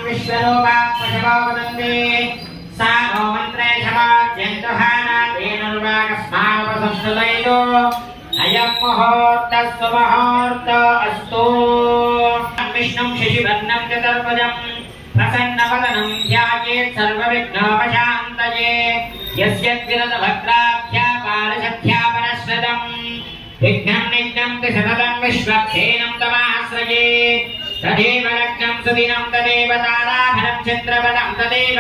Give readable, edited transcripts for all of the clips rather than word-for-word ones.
विश्वरूपा पशवो वदन्ति सा नो मन्त्रे शवाद्यन्तहाना तेनुर्वाकस्मानुपसंस्तुतैतो अयं मुहूर्तः सुमुहूर्त अस्तु विष्णुं शशिवर्णं चतुर्भुजं प्रसन्नवदनं ध्यायेत् सर्वविघ्नोपशान्तये यस्य द्विरदभद्राभ्या पारशद्ध्या परश्रदम् विघ्नं निघ्नं सततं विश्वक्सेनं तमाश्रये तदेव लग्नं सुदिनं तदेव ताराधनं चन्द्रबलं तदेव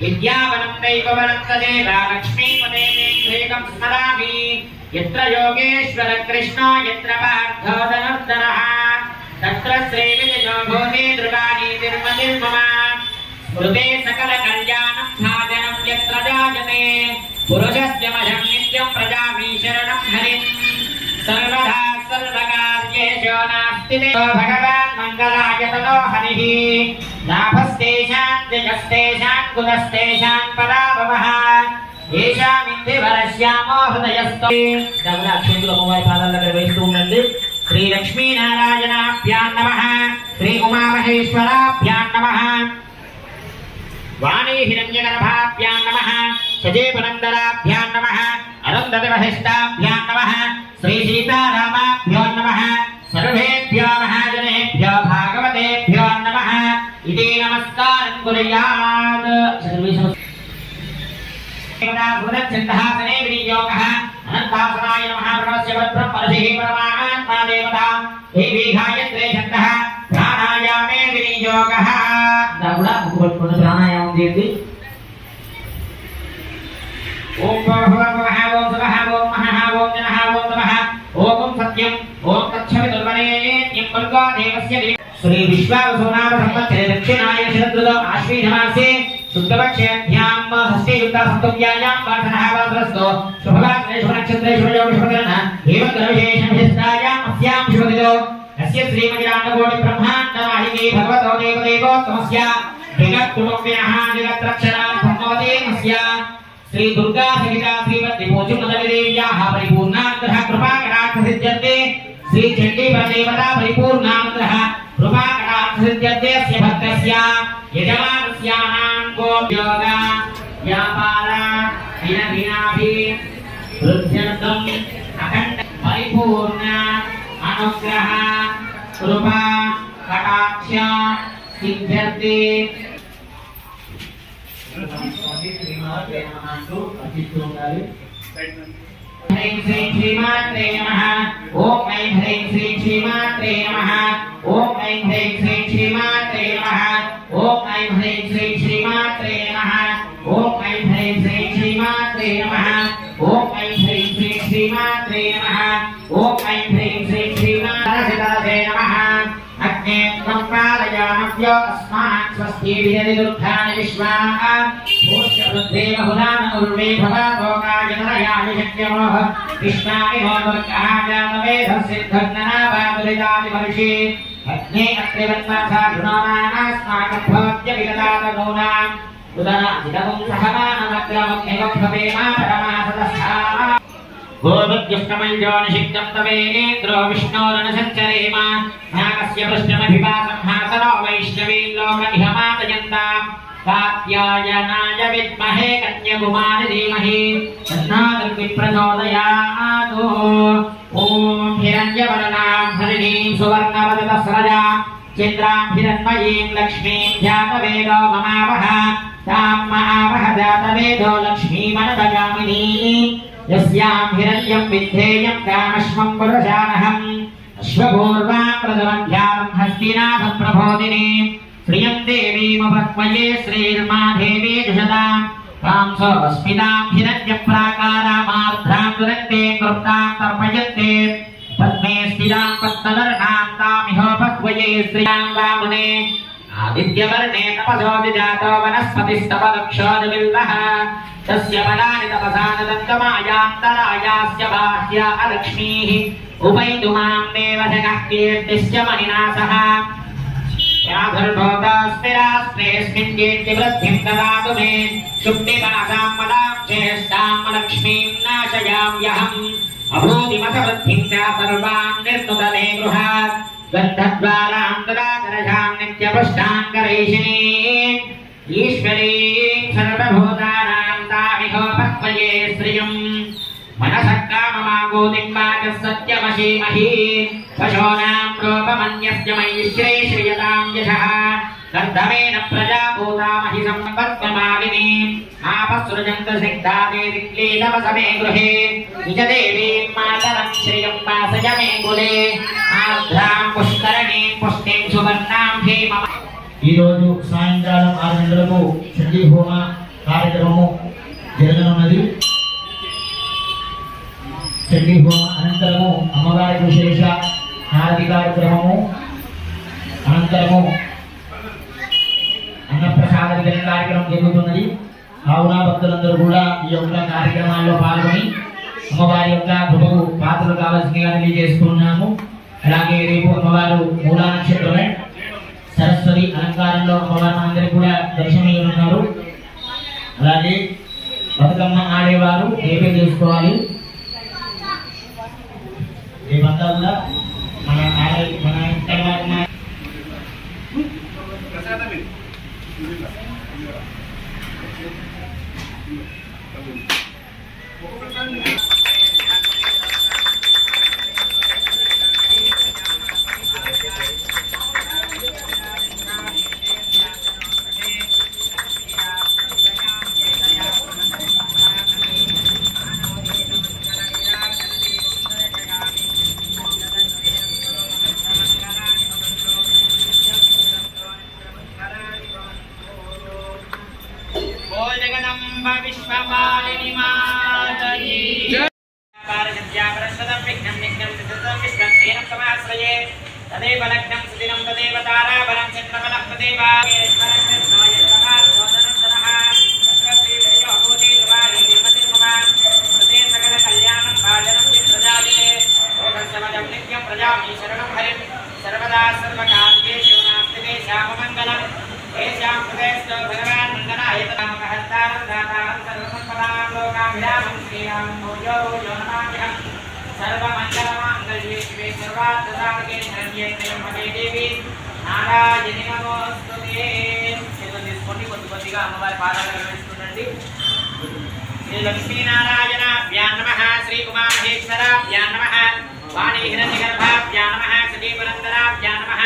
विद्यावनं दैवबलं तदेव लक्ष्मीपदेवेकं स्मरामि यत्र योगेश्वर कृष्णो यत्र पार्थो धनुर्धरः तत्र श्रीविजयो भूते ध्रुवाणी निर्मतिर्मम स्मृते सकलकल्याणं साधनं यत्र जायते पुरुषस्य मह्यं नित्यं प्रजामि शरणं हरिं सर्वदा सर्वकार्येषु नास्ति भगवान् मङ्गलाय ततो हरिः लाभस्तेषां जयस्तेषां कुलस्तेषां पराभवः येषामिन्दिवरश्यामो हृदयस्थो दवलाक्षेत्र मोबाइल पादल దగ్గర వేస్తూ ఉండండి శ్రీ లక్ష్మీనారాయణాభ్యాం నమః శ్రీ ఉమామహేశ్వరాభ్యాం నమః वाणी हिरण्यगर्भाभ्यां नमः सजीवनन्दराभ्यां नमः अरुन्धतिवहिष्ठाभ्यां नमः श्री सीतारामाभ्यो नमः सर्वेभ्यो महाजनेभ्यो भागवतेभ्यो नमः इति नमस्कारं कुर्यात् गुणच्छन्दहासने विनियोगः अनन्तासनाय नमः ब्रह्मस्य ब्रह्मर्षिः परमात्मा देवता देवी गायत्रे छन्दः प्राणायामे विनियोगः दागुड़ा मुकुट प्राणायाम देती ओम भगवः ओम सवः ओम महः ओम जनः ओम तमः ओम सत्यं ओम तच्छवितुर्वरेण्यं भर्गो देवस्य श्री विश्वावसुनाम संवत्सरे दक्षिणाय शरदृतौ आश्विनमासे शुक्लपक्षेभ्यां षष्ठीयुक्ता सप्तम्यायां वासनः वासरस्तो शुभगात्रे शुभनक्षत्रे शुभयोगशुभकरणः एवं ग्रहविशेषविशिष्टायाम् अस्यां शुभदितो अस्य श्रीमद्रामकोटि ब्रह्माण्डवाहिनी भगवतो देवदेवोत्तमस्य जगत्कुटुम्बिनः जगत्रक्षणार्थमवते मस्य श्री दुर्गा सहिता श्रीमद्विभूतिमदविदेव्याः परिपूर्णानुग्रह कृपाकटाक्षसिद्ध्यर्थे श्री चण्डीपरदेवता परिपूर्णानुग्रह कृपाकटाक्षसिद्ध्यर्थे अस्य भक्तस्य यजमानस्यानां गोयोग व्यापार दिनदिनाभि वृद्ध्यर्थम् अखण्ड परिपूर्ण अनुग्रह कृपा कटाक्ष सिद्ध्यर्थे ह्रीं श्रीं श्रीमात्रे नमः ओम ऐं ह्रीं श्रीं श्रीमात्रे नमः ओम ऐं ह्रीं श्रीं श्रीमात्रे नमः ओम ऐं ह्रीं श्रीं श्रीमात्रे नमः ओम ऐं ह्रीं श्रीं श्रीमात्रे नमः ओम ऐं ह्रीं श्रीं श्रीमात्रे नमः ओम ऐं ह्रीं श्रीं श्रीमात्रे नमः अग्ने त्वं पारयामभ्यो अस्मान् स्वस्ति विदधि दुर्गाणि विश्वाः भूष्यवृद्धे बहुलान उर्वे भवतोकाय नरयाय शक्यमोह कृष्णानि नो दुर्गः जातवेदसिद्धर्ननाभादुरितादिवर्षे अग्ने अत्रिवन्मथा गुणोनास्माकभोज्य विगतादनूनाम् उदनादिदमुं सहमानमग्रमग्निवक्षभेमा परमासदस्थाः गोविद्युष्टमञ्जो निषिक्तं तवेन्द्रो विष्णोरनुसञ्चरेम नागस्य पृष्ठमभिवासंहासनो वैष्णवीं लोकनिहमादयन्ताम् कात्यायनाय विद्महे कन्याकुमारी धीमहि तन्नो दुर्विप्रचोदयात् ॐ हिरण्यवर्णां हरिणीं सुवर्णवदनस्रजां चन्द्रां हिरण्मयीं लक्ष्मीं जातवेदो ममावह तां महावह जातवेदो लक्ष्मीमनदगामिनी यस्यां हिरण्यं विद्धेयं कामश्वं पुरुषानहम् अश्वपूर्वां प्रथमध्यां हस्तिनाथं प्रबोधिनी श्रियं देवीमुपक्वये श्रीर्मा देवी जुषदां तां स्वस्मितां हिरण्यप्राकारामार्द्रां दुरन्ते कृप्तां तर्पयन्ते पद्मे स्थितां पद्मवर्णां तामिहोपक्वये श्रियां वामने आदित्यवर्णे तपसोऽधिजातो वनस्पतिस्तपदक्षोऽधिबिल्वः तस्य बलानि तपसानदन्तमायान्तरायास्य बाह्या अलक्ष्मीः उपैतुमां देवजगः कीर्तिश्च मणिनासः याधुर्भूतास्मिरास्त्रेऽस्मिन् कीर्तिवृद्धिं ददातु मे शुक्तिपासां मलां चेष्टां लक्ष्मीं नाशयाम्यहम् अभूतिमथवृद्धिं च सर्वान् निर्नुदने गृहात् गन्धद्वारान्तरादरजां नित्यपुष्टाङ्गरैषिणी ईश्वरी सर्वभूतानां तामिहोपक्वये श्रियम् मनसक्काममागोदिम्बाच सत्यमशीमहि पशूनां रूपमन्यस्य मयिश्रे श्रियतां यशः गर्धमेन प्रजाभूतामहि सम्पत्पमालिनी आपसृजन्त सिद्धादे दिक्लीलवसमे गृहे निजदेवीं मातरं श्रियं वासय मे कुले आर्द्रां पुष्करणीं पुष्टिं सुवर्णां भीम ఈ రోజు సాయంకాలం 6 గంటలకు చండీ హోమ కార్యక్రమము జరగనున్నది. చండీ హోమ అనంతరము అమ్మవారి విశేష హారతి కార్యక్రమము అనంతరము అన్నప్రసాద వితరణ కార్యక్రమం జరుగుతున్నది. కావున భక్తులందరూ కూడా ఈ యొక్క కార్యక్రమాల్లో పాల్గొని అమ్మవారి యొక్క కృపకు పాత్రలు కావాల్సిందిగా తెలియజేస్తున్నాము. అలాగే రేపు అమ్మవారు మూలా నక్షత్రమే సరస్వతి అలంకారంలో అమ్మవారి అందరికీ కూడా దర్శనమివ్వనున్నారు. అలాగే బతుకమ్మ ఆడేవారు రేపే చేసుకోవాలి. రేపంతా కూడా మన ఇంటి विश्वमालिनी मातरी पारजत्यापरशतं विघ्नं विघ्नं विघ्नं विष्णं तेन समाश्रये तदेव लग्नं सुदिनं तदेव ताराबलं चन्द्रबलं तदेव शरणं हरिं सर्वदा सर्वकार्येषु नास्ति देशाममङ्गलम् येषां प्रदेशो भगवान् मङ्गलाय तमहस्तारं दातारं सर्वसम्पदां लोकाभिरामं श्रीरामं भूयो भूयो नमाम्यहं सर्वमङ्गलमाङ्गल्ये शिवे सर्वार्थसाधके शरण्ये त्र्यम्बके देवी नारायणि नमोस्तुते చేతులు తీసుకోండి కొద్దిగా అమ్మవారి పాదాలను వేసుకుంటండి. శ్రీ లక్ష్మీనారాయణాభ్యాం నమః శ్రీ ఉమామహేశ్వరాభ్యాం నమః వాణీ హిరణ్యగర్భాభ్యాం నమః సతీపురందరాభ్యాం నమః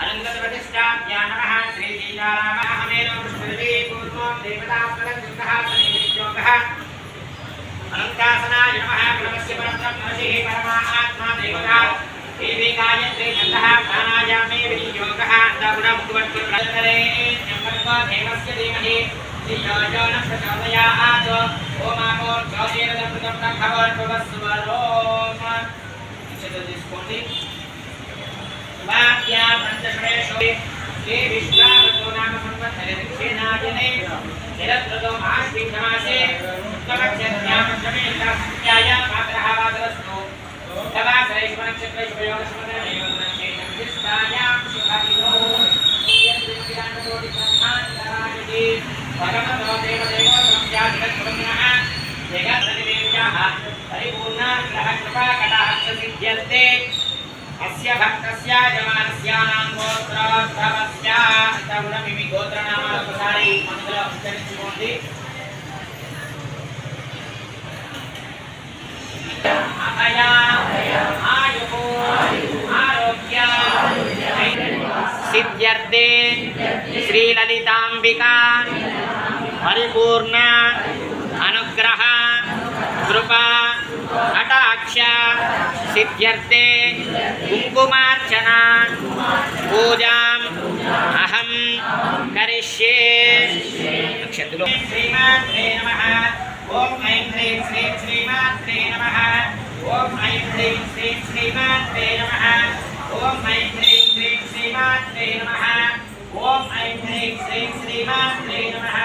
अनंतप्रतिष्ठाभ्यां नमः श्री सीतारामहमेनो पुष्पदे पूर्वं देवताप्रतिष्ठः सनिधियोगः अनंतासनाय नमः प्रणवस्य परब्रह्मर्षिः परमात्मा देवता देवी गायत्री छन्दः प्राणायामे विनियोगः दगुणमुद्वत्पुरकरे नमः देवस्य धीमहि धियो यो न प्रचोदयात् ओमामो ज्योतिरदमृतं भवत्वस्वरोम इच्छति తీసుకోండి. वाक्या पंचश्रेषु ये विश्वावतो नाम संवत्सरे दक्षिणायने निरत्रतो आश्विनमासे उत्तमक्षत्र्या पंचमे तस्याय मात्रः वादरस्तु तवासरेश्वरक्षत्रेषु योगस्मरणेयोगनक्षेत्रं दिष्टायां शुभादिनो यस्विदानकोटिब्रह्माण्डराजति भगवतो देवदेवो संस्यादिगच्छुभन्नः जगत्सदिदेव्याः परिपूर्णाग्रहकृपाकटाक्षसिद्ध्यन्ते अस्य भक्तस्य यजमानस्यानां गोत्रोद्भवस्य तवुरमिमि गोत्रनामानुसारी मंगल उच्चरिंచుకోండి. अभय आयुः आरोग्य सिद्ध्यर्थे श्रीललितांबिका परिपूर्ण अनुग्रह कृपा कटाक्ष सिद्ध्यर्थे कुंकुमार्चना पूजां अहं करिष्ये. नक्षत्रों श्रीमात्रे नमः. ओम ऐं ह्रीं श्रीं श्रीमात्रे नमः. ओम ऐं ह्रीं श्रीं श्रीमात्रे नमः. ओम ऐं ह्रीं श्रीं श्रीमात्रे नमः. ओम ऐं ह्रीं श्रीं श्रीमात्रे नमः.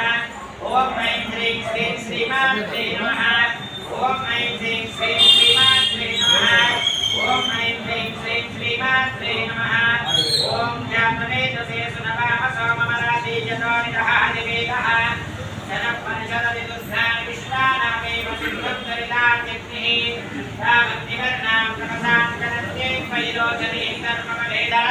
ओम ऐं ह्रीं श्रीं श्रीमात्रे नमः. ओम ऐं ह्रीं श्रीं श्रीमात्रे नमः. ओम ऐं ह्रीं श्रीं श्रीमात्रे नमः. ओम जातवेदसे सुनवाम सोममराधि यतोनिदः दिवेदः जनपरिषददिदुर्धान विश्वानामेव सिद्धोत्तरितात्यग्निः तावद्विवर्णां तपसां करत्ये वैरोचनीं कर्मवेदा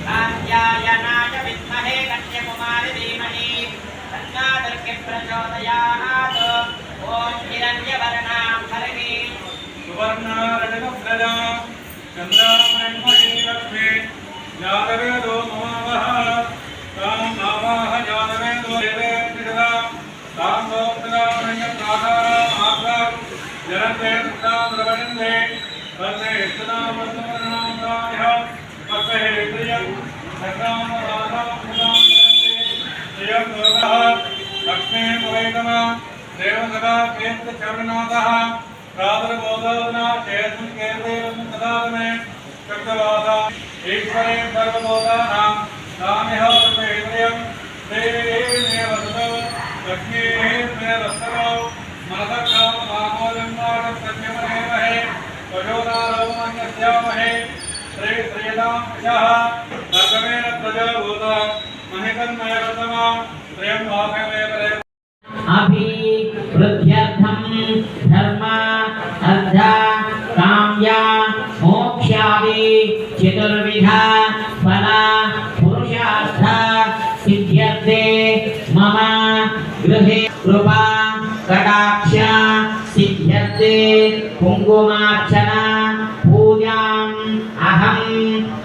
कात्यायनाय विद्महे कन्याकुमारी धीमहि तन्नादर्के प्रचोदयात् ॐ हिरण्यवर्णां हरिः सुवर्णारणकप्रजा चन्द्रामणिमयी लक्ष्मी जातवेदो ममावह तां आवाह जातवेदो देवेन्द्रदा तां गोप्तदामण्यप्राधाराम् आप्राम् जलन्ते तृप्तां प्रवदन्ते तन्मे इष्टदां वर्तमनां रायः तस्मै प्रियं सकां राधां मुदां जलन्ते प्रियं दुर्गः लक्ष्मी पवैतमा देवसदा केन्द्रचरणनाथः राधरबोधना चेतन केन्द्रेवं सदामे शब्दवादा ईश्वरे सर्वबोधानां नामिह सर्वेन्द्रियं देवे वसतो लक्ष्मीः मे वसतो मनसकामकामोजन्मानं सत्यमनेमहे प्रचोदारोमन्यस्यामहे श्री श्रीराम यः रघुवेर प्रजोभूत महितन्मयरतमा प्रेम भागमे परे अभिवृद्ध्यर्थं धर्म अर्थ काम्य मोक्षादि चतुर्विधा फल पुरुषार्थ सिद्ध्यर्थे मम गृहे कृपा कटाक्ष सिद्ध्यर्थे कुङ्कुमार्चना पूजाम् अहं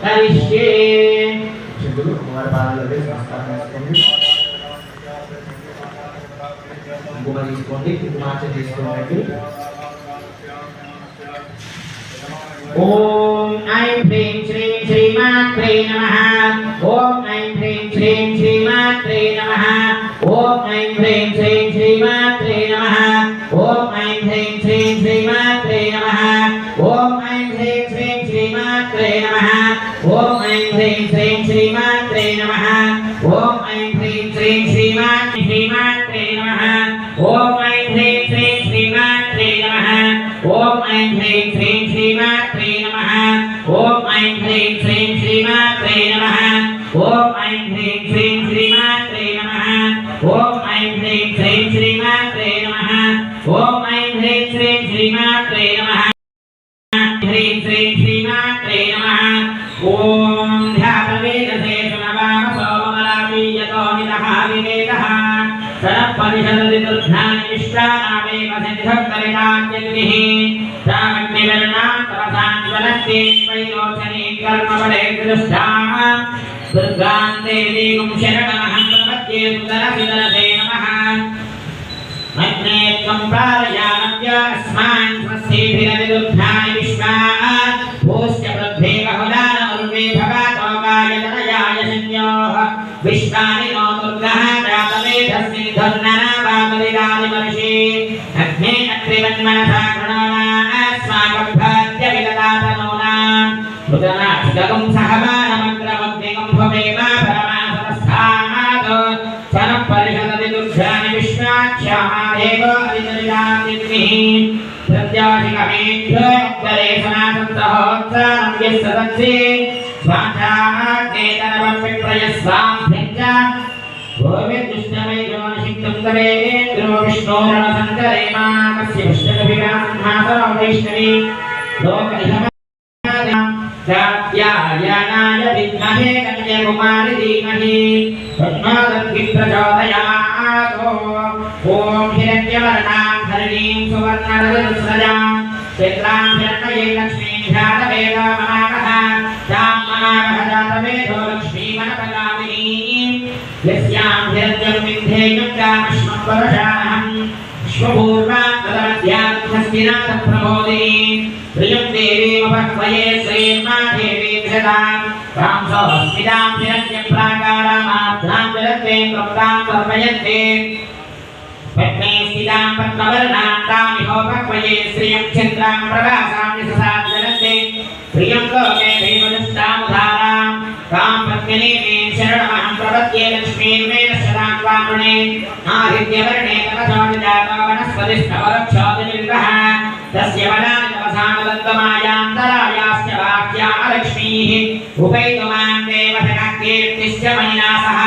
करिष्ये। కుంకుమ తీసుకోండి కుంకుమార్చన చేసుకోండి ఓం ఐం హ్రీం శ్రీం శ్రీమాత్రే నమః ఓం ఐం హ్రీం శ్రీం శ్రీమాత్రే నమః ఓం ఐం హ్రీం శ్రీం శ్రీమాత్రే నమః ఓం ఐం హ్రీం శ్రీం శ్రీమాత్రే నమః ఓం ఐం హ్రీం శ్రీం శ్రీమాత్రే నమః ఓం ఐం హ్రీం శ్రీం శ్రీమాత్రే నమః ఓం ఐం హ్రీం శ్రీం శ్రీమాత్రే నమః ఓం ఐం హ్రీం శ్రీం శ్రీమాత్రే నమః ఓం ఐం హ్రీం శ్రీం శ్రీమాత్రే నమః ఓం ఐం హ్రీం శ్రీం శ్రీమాత్రే నమః ఓం ఐం హ్రీం శ్రీం శ్రీమాత్రే నమః ఓం ఐం హ్రీం శ్రీం శ్రీమాత్రే నమః ఓం ఐం హ్రీం శ్రీం శ్రీమాత్రే నమః హ్రీం శ్రీం శ్రీమాత్రే నమః ఓం ధ్యాతవేదసే సునవామసో మమలామీయతో మితః వివేకః సరపరిషదతి దుర్ధ్యాని విశ్వానామేవ సిద్ధం పరిణామ్యగ్నిః రామగ్నివర్ణాం తపసాం జ్వలన్తే వైరోచనీ కర్మవడే దృష్టాః దుర్గాం దేవీం శరణమహం ప్రపద్యే సుదరసిదరసే నమః అగ్నే త్వం పారయానవ్య అస్మాన్ స్వస్తిభిరతి దుర్ధ్యాని విశ్వాః భూశ్చ పృథ్వీ బహుళాన ఉర్వే భగాతో గాయతనయాయ సంయోః విశ్వాని నో దుర్గః జాతవేధస్య ధర్ననావాగలిదాని మర్షి అగ్నే అత్రివన్మనసా కృణోనాస్మాకం భాగ్య విదదాతనోనా మృతనాశికం సహమానమగ్రమగ్నికం భవేమ పరమాసనస్థానాత్ సనపరిషదతి దుర్గాని విశ్వాఖ్యామాదేవ అదిదరిదాగ్నిః ప్రత్యాశికమేభ్యోక్తరే సనాసంసహోత్సానం యస్సదన్సి స్వాధ్యాగ్నేతనవం విప్రయస్వాంభ్యంచ భోవిర్దుష్టమేజోనిషిక్తం తవేంద్రో విష్ణోరణసంకరేమా కస్య విష్ణుభిగాన్మాసరం వైష్ణవి లోకనిహమ कात्यायनाय विद्महे कन्याकुमारी धीमहि तन्नो प्रचोदयात् ॐ हिरण्यवर्णां हरिणीं सुवर्णरजतस्रजां चन्द्रां हिरण्मयीं लक्ष्मीं ध्यातवेद ममावह तां ममावह जातवेदो लक्ष्मीमनपगामिनीं यस्यां हिरण्यं विन्ध्येयं कामश्मं वरदानहं विश्वपूर्वां तदमध्यां हस्तिनाथं प्रमोदिनीं प्रियं देवीमपक्वये श्रीर्मा देवी विशदां तां सोऽस्मितां हिरण्यं प्राकारामाद्रां जलते कृप्तां कर्मयन्ते पद्मे स्थितां पद्मवर्णां तामिहोपक्वये श्रियं चन्द्रां प्रभासां यशसां जलते प्रियं लोके देवदुष्टामुदारां तां पद्मिनी मे शरणमहं प्रपद्ये लक्ष्मीं मे सदा त्वामृणे आदित्यवर्णे तपसो विजातो वनस्पतिस्थवरक्षोदिनिर्वः तस्य वनानि तपसामदन्तमायान्तरायाश्च वाक्या लक्ष्मीः उपैतु मां देवशक्तिश्च मयिना सह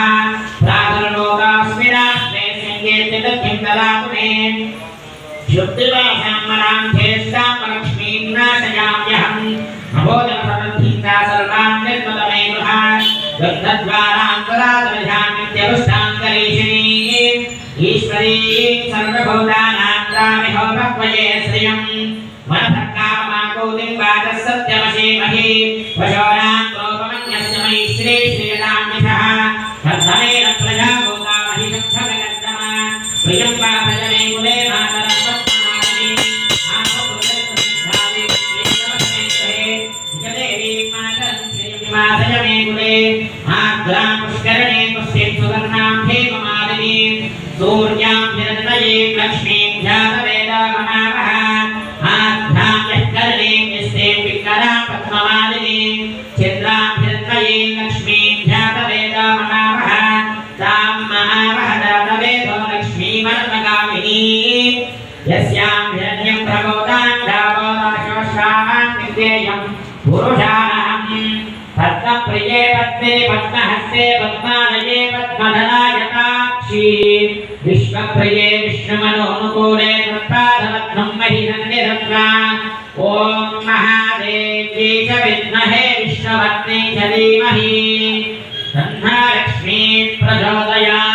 प्रातर्लोकास्मिनास्ते सङ्गीर्तिदग्धिं ददातु मे शुद्धिवासामनां ज्येष्ठां लक्ष्मीं नाशयाम्यहम् अबोधनसमन्धिता सर्वान् निर्मलमे गृहात् गन्धद्वारान्तरादर्शान्नित्यवष्टान्तरीशिणी ईश्वरी सर्वभूतानां तामिहो भक्वये श्रियम् मनसक्काममाकौतिं वाचः सत्यमशीमहि पशोनां गोपमन्यस्य मयि श्रीश्रीयताम्यशः तद्धमेन प्रजाभूता महिषक्षगजमा प्रियं वासजने कुले मातरं पद्मनाभिनी मातरं कुले आग्रां पुष्करणे पुष्टिं सुवर्णां हेममालिनी सूर्यां हिरण्मयीं लक्ष्मीं जातवेदमहावः आग्रां यष्करणे यस्ते पिङ्गलां पद्ममालिनी चन्द्रां हिरण्मयीं लक्ष्मीं जातवेदमहावः तां महावः जातवेदो लक्ष्मीमर्मगामिनी यस्यां हिरण्यं प्रबोधां दावोदाशोषां नित्येयं पुरुषाणहम् पद्मप्रिये पद्मे पद्महस्ते पद्मालये पद्मधरायताक्षी विश्वप्रिये विष्णुमनोनुकूले तत्पादपद्मं महिषन्निरत्ना ॐ महादेव्यै च विद्महे विष्णुपत्न्यै च धीमहि तन्ना लक्ष्मी प्रचोदयात्।